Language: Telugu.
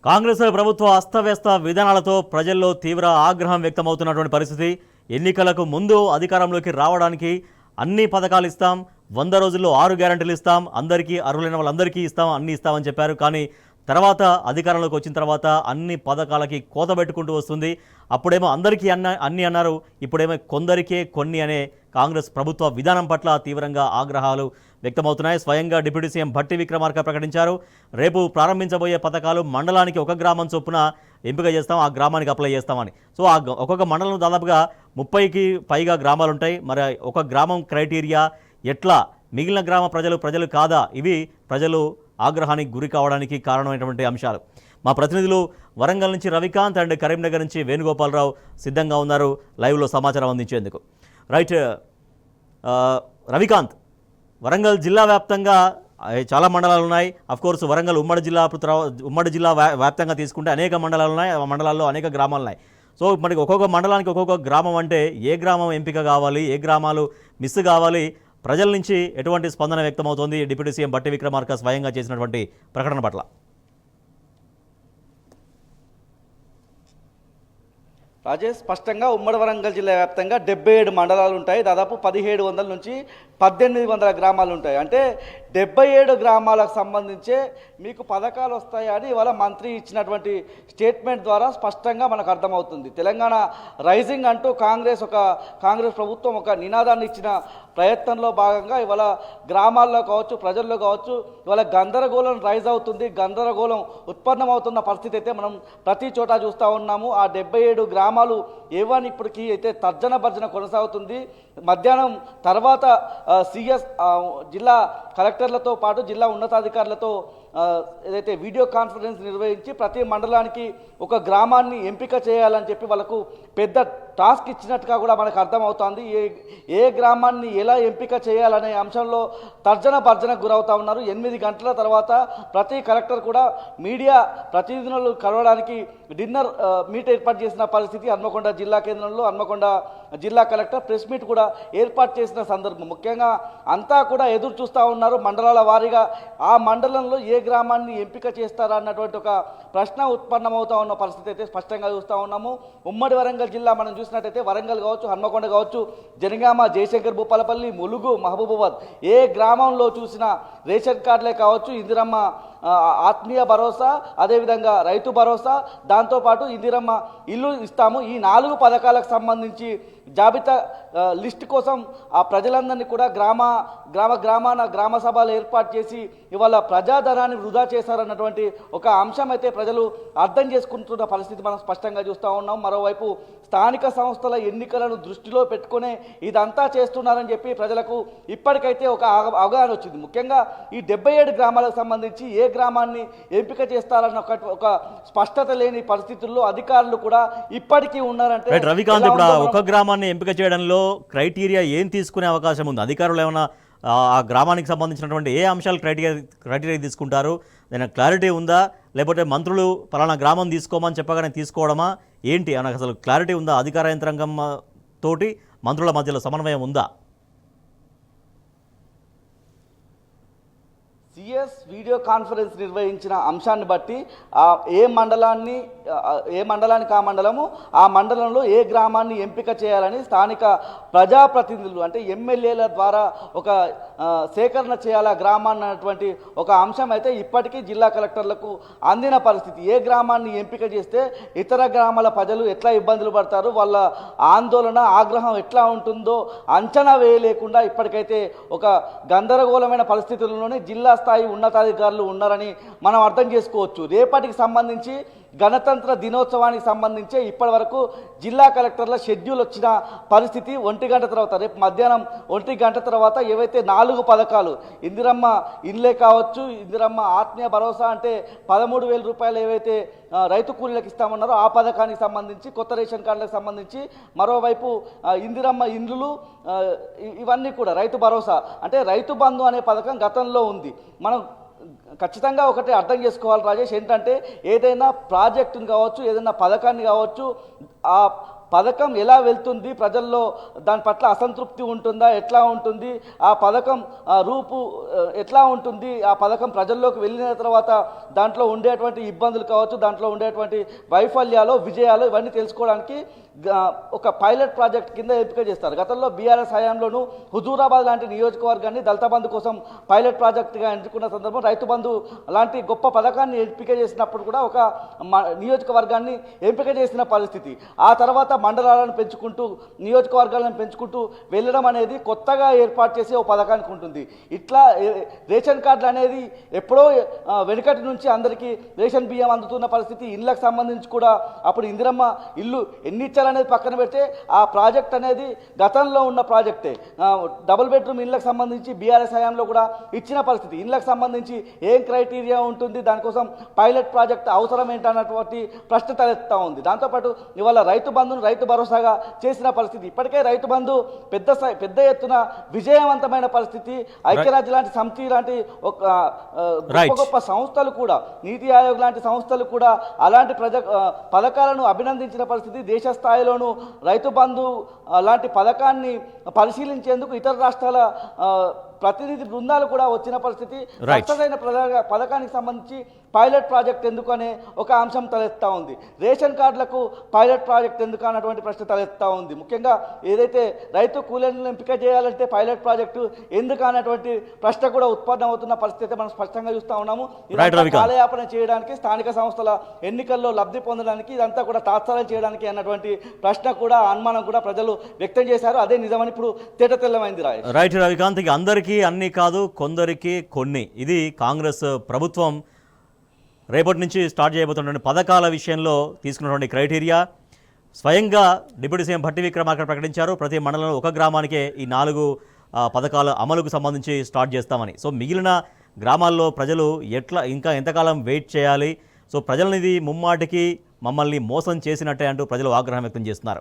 కాంగ్రెస్ ప్రభుత్వ అస్తవ్యస్త విధానాలతో ప్రజల్లో తీవ్ర ఆగ్రహం వ్యక్తమవుతున్నటువంటి పరిస్థితి. ఎన్నికలకు ముందు అధికారంలోకి రావడానికి అన్ని పథకాలు ఇస్తాం, 100 రోజుల్లో 6 గ్యారెంటీలు ఇస్తాం, అందరికీ అర్హులైన వాళ్ళందరికీ ఇస్తాం, అన్ని ఇస్తామని చెప్పారు. కానీ తర్వాత అధికారంలోకి వచ్చిన తర్వాత అన్ని పథకాలకి కోత పెట్టుకుంటూ వస్తుంది. అప్పుడేమో అందరికీ అన్ని అన్నారు, ఇప్పుడేమో కొందరికే కొన్ని అనే కాంగ్రెస్ ప్రభుత్వ విధానం పట్ల తీవ్రంగా ఆగ్రహాలు వ్యక్తమవుతున్నాయి. స్వయంగా డిప్యూటీ సీఎం భట్టి విక్రమార్క ప్రకటించారు, రేపు ప్రారంభించబోయే పథకాలు మండలానికి 1 గ్రామం చొప్పున ఎంపిక చేస్తాం, ఆ గ్రామానికి అప్లై చేస్తామని. సో ఒక్కొక్క మండలం దాదాపుగా 30కి పైగా గ్రామాలు ఉంటాయి. మరి ఒక గ్రామం క్రైటీరియా ఎట్లా, మిగిలిన గ్రామ ప్రజలు కాదా, ఇవి ప్రజలు ఆగ్రహానికి గురి కావడానికి కారణమైనటువంటి అంశాలు. మా ప్రతినిధులు వరంగల్ నుంచి రవికాంత్ అండ్ కరీంనగర్ నుంచి వేణుగోపాలరావు సిద్ధంగా ఉన్నారు లైవ్లో సమాచారం అందించేందుకు. రైట్ రవికాంత్, వరంగల్ జిల్లా వ్యాప్తంగా చాలా మండలాలు ఉన్నాయి. అఫ్కోర్స్ వరంగల్ ఉమ్మడి జిల్లా వ్యాప్తంగా తీసుకుంటే అనేక మండలాలు ఉన్నాయి, ఆ మండలాల్లో అనేక గ్రామాలు ఉన్నాయి. సో మనకి ఒక్కొక్క మండలానికి ఒక్కొక్క గ్రామం అంటే ఏ గ్రామం ఎంపిక కావాలి, ఏ గ్రామాలు మిస్ కావాలి, ప్రజల నుంచి ఎటువంటి స్పందన వ్యక్తమవుతోంది డిప్యూటీ సీఎం భట్టి విక్రమార్క స్వయంగా చేసినటువంటి ప్రకటన పట్ల? రాజేష్, స్పష్టంగా ఉమ్మడి వరంగల్ జిల్లా వ్యాప్తంగా 77 మండలాలు ఉంటాయి. దాదాపు 1700 నుంచి 1800 గ్రామాలు ఉంటాయి. అంటే 77 గ్రామాలకు సంబంధించే మీకు పథకాలు వస్తాయని ఇవాళ మంత్రి ఇచ్చినటువంటి స్టేట్మెంట్ ద్వారా స్పష్టంగా మనకు అర్థమవుతుంది. తెలంగాణ రైజింగ్ అంటూ కాంగ్రెస్ ప్రభుత్వం ఒక నినాదాన్ని ఇచ్చిన ప్రయత్నంలో భాగంగా ఇవాళ గ్రామాల్లో కావచ్చు, ప్రజల్లో కావచ్చు, ఇవాళ గందరగోళం రైజ్ అవుతుంది, గందరగోళం ఉత్పన్నమవుతున్న పరిస్థితి అయితే మనం ప్రతి చోట చూస్తూ ఉన్నాము. ఆ 77 గ్రామాలు ఏవని ఇప్పటికీ అయితే తర్జన భర్జన కొనసాగుతుంది. మధ్యాహ్నం తర్వాత సిఎస్ జిల్లా కలెక్టర్లతో పాటు జిల్లా ఉన్నతాధికారులతో ఏదైతే వీడియో కాన్ఫరెన్స్ నిర్వహించి ప్రతి మండలానికి ఒక గ్రామాన్ని ఎంపిక చేయాలని చెప్పి వాళ్ళకు పెద్ద టాస్క్ ఇచ్చినట్టుగా కూడా మనకు అర్థమవుతుంది. ఏ గ్రామాన్ని ఎలా ఎంపిక చేయాలనే అంశంలో తర్జన భర్జనకు గురవుతూ ఉన్నారు. 8 గంటల తర్వాత ప్రతి కలెక్టర్ కూడా మీడియా ప్రతినిధులు కలవడానికి డిన్నర్ మీట్ ఏర్పాటు చేసిన పరిస్థితి హన్మకొండ జిల్లా కేంద్రంలో. హన్మకొండ జిల్లా కలెక్టర్ ప్రెస్ మీట్ కూడా ఏర్పాటు చేసిన సందర్భం. ముఖ్యంగా అంతా కూడా ఎదురు చూస్తూ ఉన్నారు, మండలాల వారీగా ఆ మండలంలో ఏ గ్రామాన్ని ఎంపిక చేస్తారా అన్నటువంటి ఒక ప్రశ్న ఉత్పన్నమవుతా ఉన్న పరిస్థితి అయితే స్పష్టంగా చూస్తూ ఉన్నాము. ఉమ్మడి వరంగల్ జిల్లా మనం చూసినట్టయితే వరంగల్ కావచ్చు, హన్మకొండ కావచ్చు, జనగామ, జయశంకర్, భూపాలపల్లి, ములుగు, మహబూబాబాద్ ఏ గ్రామంలో చూసినా రేషన్ కార్డులే కావచ్చు, ఇందిరమ్మ ఆత్మీయ భరోసా, అదేవిధంగా రైతు భరోసా, దాంతోపాటు ఇందిరమ్మ ఇల్లు ఇస్తాము, ఈ 4 పథకాలకు సంబంధించి జాబితా లిస్ట్ కోసం ఆ ప్రజలందరినీ కూడా గ్రామ సభలు ఏర్పాటు చేసి ఇవాళ ప్రజాధనాన్ని వృధా చేశారన్నటువంటి ఒక అంశం అయితే ప్రజలు అర్థం చేసుకుంటున్న పరిస్థితి మనం స్పష్టంగా చూస్తూ ఉన్నాం. మరోవైపు స్థానిక సంస్థల ఎన్నికలను దృష్టిలో పెట్టుకునే ఇదంతా చేస్తున్నారని చెప్పి ప్రజలకు ఇప్పటికైతే ఒక అవగాహన వచ్చింది. ముఖ్యంగా ఈ 77 గ్రామాలకు సంబంధించి ఏ గ్రామాన్ని ఎంపిక చేస్తారన్న ఒక స్పష్టత లేని పరిస్థితుల్లో అధికారులు కూడా ఇప్పటికీ ఉన్నారంటే. రవికాంత్, ఇప్పుడు ఒక గ్రామాన్ని ఎంపిక చేయడంలో క్రైటీరియా ఏం తీసుకునే అవకాశం ఉంది? అధికారులు ఏమైనా ఆ గ్రామానికి సంబంధించినటువంటి ఏ అంశాలు క్రైటీరియా తీసుకుంటారు? దాని క్లారిటీ ఉందా, లేకపోతే మంత్రులు పలానా గ్రామం తీసుకోమని చెప్పగానే తీసుకోవడమా ఏంటి? నాకు అసలు క్లారిటీ ఉందా? అధికార యంత్రాంగం తోటి మంత్రుల మధ్యలో సమన్వయం ఉందా? సిఎస్ వీడియో కాన్ఫరెన్స్ నిర్వహించిన అంశాన్ని బట్టి ఏ మండలానికి ఆ మండలము, ఆ మండలంలో ఏ గ్రామాన్ని ఎంపిక చేయాలని స్థానిక ప్రజాప్రతినిధులు అంటే ఎమ్మెల్యేల ద్వారా ఒక సేకరణ చేయాలి ఆ గ్రామాన్ని అన్నటువంటి ఒక అంశం అయితే ఇప్పటికీ జిల్లా కలెక్టర్లకు అందిన పరిస్థితి. ఏ గ్రామాన్ని ఎంపిక చేస్తే ఇతర గ్రామాల ప్రజలు ఎట్లా ఇబ్బందులు పడతారు, వాళ్ళ ఆందోళన ఆగ్రహం ఎట్లా ఉంటుందో అంచనా వేయలేకుండా ఇప్పటికైతే ఒక గందరగోళమైన పరిస్థితుల్లోనే జిల్లా స్థాయి ఉన్నతాధికారులు ఉన్నారని మనం అర్థం చేసుకోవచ్చు. రేపటికి సంబంధించి గణతంత్ర దినోత్సవానికి సంబంధించి ఇప్పటి వరకు జిల్లా కలెక్టర్ల షెడ్యూల్ వచ్చిన పరిస్థితి 1 గంట తర్వాత, రేపు మధ్యాహ్నం 1 గంట తర్వాత ఏవైతే 4 పథకాలు ఇందిరమ్మ ఇళ్ళే కావచ్చు, ఇందిరమ్మ ఆత్మీయ భరోసా అంటే 13,000 రూపాయలు ఏవైతే రైతు కూలీలకు ఇస్తామన్నారో ఆ పథకానికి సంబంధించి, కొత్త రేషన్ కార్డులకు సంబంధించి, మరోవైపు ఇందిరమ్మ ఇండ్లు, ఇవన్నీ కూడా రైతు భరోసా అంటే రైతు బంధు అనే పథకం గతంలో ఉంది. మనం ఖచ్చితంగా ఒకటి అర్థం చేసుకోవాలి రాజేష్, ఏంటంటే ఏదైనా ప్రాజెక్టుని కావచ్చు, ఏదైనా పథకాన్ని కావచ్చు, ఆ పథకం ఎలా వెళ్తుంది, ప్రజల్లో దాని పట్ల అసంతృప్తి ఉంటుందా, ఎట్లా ఉంటుంది, ఆ పథకం రూపు ఎట్లా ఉంటుంది, ఆ పథకం ప్రజల్లోకి వెళ్ళిన తర్వాత దాంట్లో ఉండేటువంటి ఇబ్బందులు కావచ్చు, దాంట్లో ఉండేటువంటి వైఫల్యాలు విజయాలు ఇవన్నీ తెలుసుకోవడానికి ఒక పైలట్ ప్రాజెక్ట్ కింద ఎంపిక చేస్తారు. గతంలో బీఆర్ఎస్ హయాంలోనూ హుజూరాబాద్ లాంటి నియోజకవర్గాన్ని దళిత బంధు కోసం పైలట్ ప్రాజెక్టుగా ఎంచుకున్న సందర్భం రైతు బంధు లాంటి గొప్ప పథకాన్ని ఎంపిక చేసినప్పుడు కూడా ఒక నియోజకవర్గాన్ని ఎంపిక చేసిన పరిస్థితి. ఆ తర్వాత మండలాలను పెంచుకుంటూ నియోజకవర్గాలను పెంచుకుంటూ వెళ్ళడం అనేది కొత్తగా ఏర్పాటు చేసే ఒక పథకానికి ఉంటుంది. ఇట్లా రేషన్ కార్డులు అనేది ఎప్పుడో వెనుకటి నుంచి అందరికీ రేషన్ బియ్యం అందుతున్న పరిస్థితి. ఇళ్ళకు సంబంధించి కూడా అప్పుడు ఇందిరమ్మ ఇల్లు ఎన్ని ఇచ్చారనేది పక్కన పెడితే ఆ ప్రాజెక్ట్ అనేది గతంలో ఉన్న ప్రాజెక్టే. డబుల్ బెడ్రూమ్ ఇళ్ళకు సంబంధించి బీఆర్ఎస్ హయాంలో కూడా ఇచ్చిన పరిస్థితి. ఇళ్ళకు సంబంధించి ఏం క్రైటీరియా ఉంటుంది, దానికోసం పైలట్ ప్రాజెక్ట్ అవసరం ఏంటన్నటువంటి ప్రశ్న తలెత్తా ఉంది. దాంతోపాటు ఇవాళ రైతు బంధును రైతు భరోసాగా చేసిన పరిస్థితి. ఇప్పటికే రైతు బంధు పెద్ద ఎత్తున విజయవంతమైన పరిస్థితి. ఐక్యరాజ్య లాంటి సమితి లాంటి ఒక గొప్ప సంస్థలు కూడా, నీతి ఆయోగ్ లాంటి సంస్థలు కూడా అలాంటి పథకాలను అభినందించిన పరిస్థితి. దేశ స్థాయిలోనూ రైతు బంధు లాంటి పథకాన్ని పరిశీలించేందుకు ఇతర రాష్ట్రాల ప్రతినిధి బృందాలు కూడా వచ్చిన పరిస్థితి. సక్సెస్ పథకానికి సంబంధించి పైలట్ ప్రాజెక్ట్ ఎందుకు అనే ఒక అంశం తలెత్తా ఉంది. రేషన్ కార్డులకు పైలట్ ప్రాజెక్ట్ ఎందుకు అన్నటువంటి ప్రశ్న తలెత్తా ఉంది. ముఖ్యంగా ఏదైతే రైతు కూలీలను ఎంపిక చేయాలంటే పైలట్ ప్రాజెక్టు ఎందుకు అన్నటువంటి ప్రశ్న కూడా ఉత్పన్నమవుతున్న పరిస్థితి మనం స్పష్టంగా చూస్తూ ఉన్నాము. కాలయాపన చేయడానికి, స్థానిక సంస్థల ఎన్నికల్లో లబ్ధి పొందడానికి, ఇదంతా కూడా తాత్సారం చేయడానికి అన్నటువంటి ప్రశ్న కూడా, అనుమానం కూడా ప్రజలు వ్యక్తం చేశారు. అదే నిజమని ఇప్పుడు తేటతెల్లమైంది. రైట్ రవికాంత్, అందరికీ అన్ని కాదు, కొందరికి కొన్ని. ఇది కాంగ్రెస్ ప్రభుత్వం రేపటి నుంచి స్టార్ట్ చేయబోతున్నటువంటి పథకాల విషయంలో తీసుకున్నటువంటి క్రైటీరియా. స్వయంగా డిప్యూటీ సీఎం భట్టి విక్రమార్క ప్రకటించారు, ప్రతి మండలంలో ఒక గ్రామానికే ఈ 4 పథకాల అమలుకు సంబంధించి స్టార్ట్ చేస్తామని. సో మిగిలిన గ్రామాల్లో ప్రజలు ఇంకా ఎంతకాలం వెయిట్ చేయాలి? సో ప్రజలనిది ముమ్మాటికి మమ్మల్ని మోసం చేసినట్టే అంటూ ప్రజలు ఆగ్రహం వ్యక్తం చేస్తున్నారు.